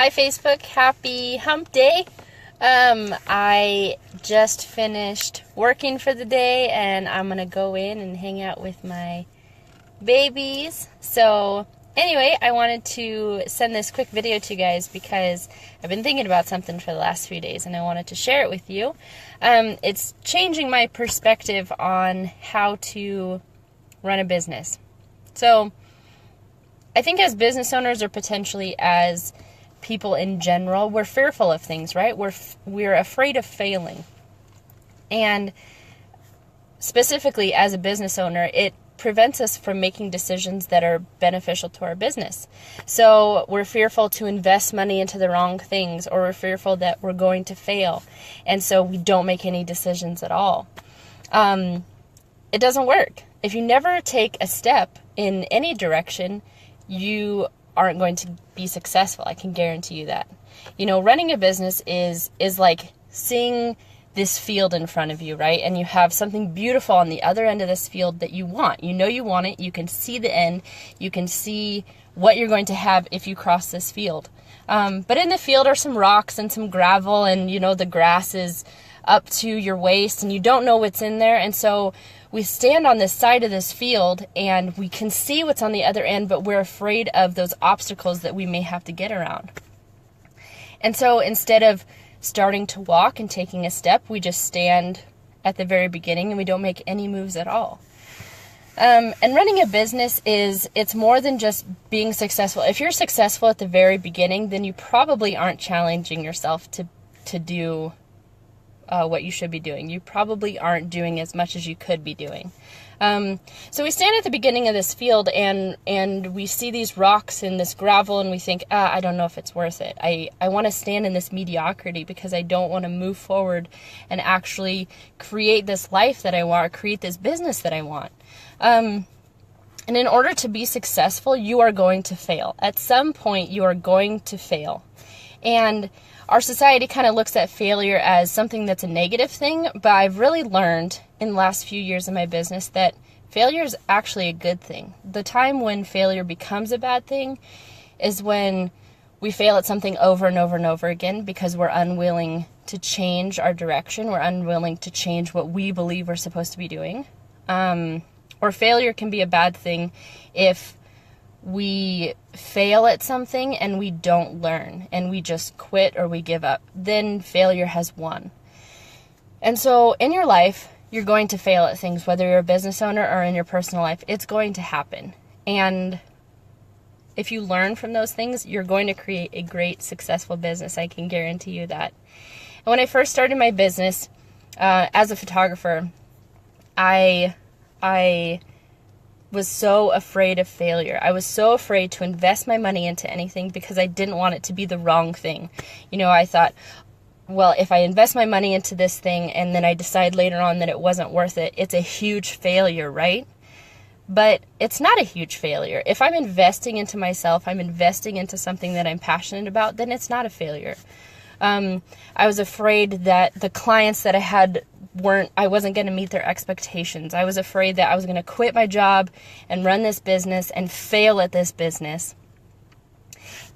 Hi Facebook, happy hump day. I just finished working for the day and I'm going to go in and hang out with my babies. So anyway, I wanted to send this quick video to you guys because I've been thinking about something for the last few days and I wanted to share it with you. It's changing my perspective on how to run a business. So I think as business owners or potentially as people in general, we're fearful of things, right? We're afraid of failing. And specifically as a business owner, it prevents us from making decisions that are beneficial to our business. So we're fearful to invest money into the wrong things, or we're fearful that we're going to fail. And so we don't make any decisions at all. It doesn't work. If you never take a step in any direction, you aren't going to be successful. I can guarantee you that. You know, running a business is like seeing this field in front of you, right? And you have something beautiful on the other end of this field that you want. You know you want it. You can see the end. You can see what you're going to have if you cross this field. But in the field are some rocks and some gravel, and you know the grass is up to your waist and you don't know what's in there. And so we stand on this side of this field and we can see what's on the other end, but we're afraid of those obstacles that we may have to get around. And so instead of starting to walk and taking a step, we just stand at the very beginning and we don't make any moves at all. And running a business it's more than just being successful. If you're successful at the very beginning, then you probably aren't challenging yourself to do what you should be doing. You probably aren't doing as much as you could be doing. So we stand at the beginning of this field and we see these rocks and this gravel and we think, I don't know if it's worth it. I want to stand in this mediocrity because I don't want to move forward and actually create this life that I want, or create this business that I want. And in order to be successful, you are going to fail. At some point, you are going to fail. And our society kind of looks at failure as something that's a negative thing, but I've really learned in the last few years of my business that failure is actually a good thing. The time when failure becomes a bad thing is when we fail at something over and over and over again because we're unwilling to change our direction. We're unwilling to change what we believe we're supposed to be doing. Or failure can be a bad thing if we fail at something and we don't learn and we just quit or we give up. Then failure has won. And so in your life, you're going to fail at things, whether you're a business owner or in your personal life. It's going to happen. And if you learn from those things, you're going to create a great, successful business. I can guarantee you that. And when I first started my business as a photographer, I was so afraid of failure. I was so afraid to invest my money into anything because I didn't want it to be the wrong thing. You know, I thought, well, if I invest my money into this thing and then I decide later on that it wasn't worth it, it's a huge failure, right? But it's not a huge failure. If I'm investing into myself, I'm investing into something that I'm passionate about, then it's not a failure. I was afraid that the clients that I had I wasn't going to meet their expectations. I was afraid that I was going to quit my job and run this business and fail at this business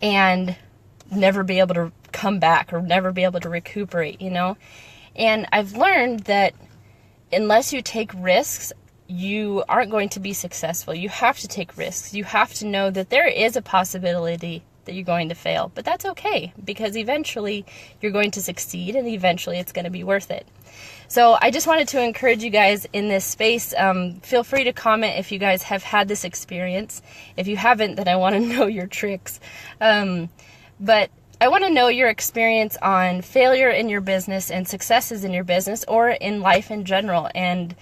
and never be able to come back or never be able to recuperate, you know? And I've learned that unless you take risks, you aren't going to be successful. You have to take risks. You have to know that there is a possibility that you're going to fail, but that's okay because eventually you're going to succeed and eventually it's going to be worth it. So I just wanted to encourage you guys in this space. Feel free to comment if you guys have had this experience. If you haven't, then I want to know your tricks. But I want to know your experience on failure in your business and successes in your business or in life in general, and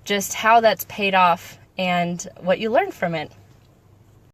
just how that's paid off and what you learned from it.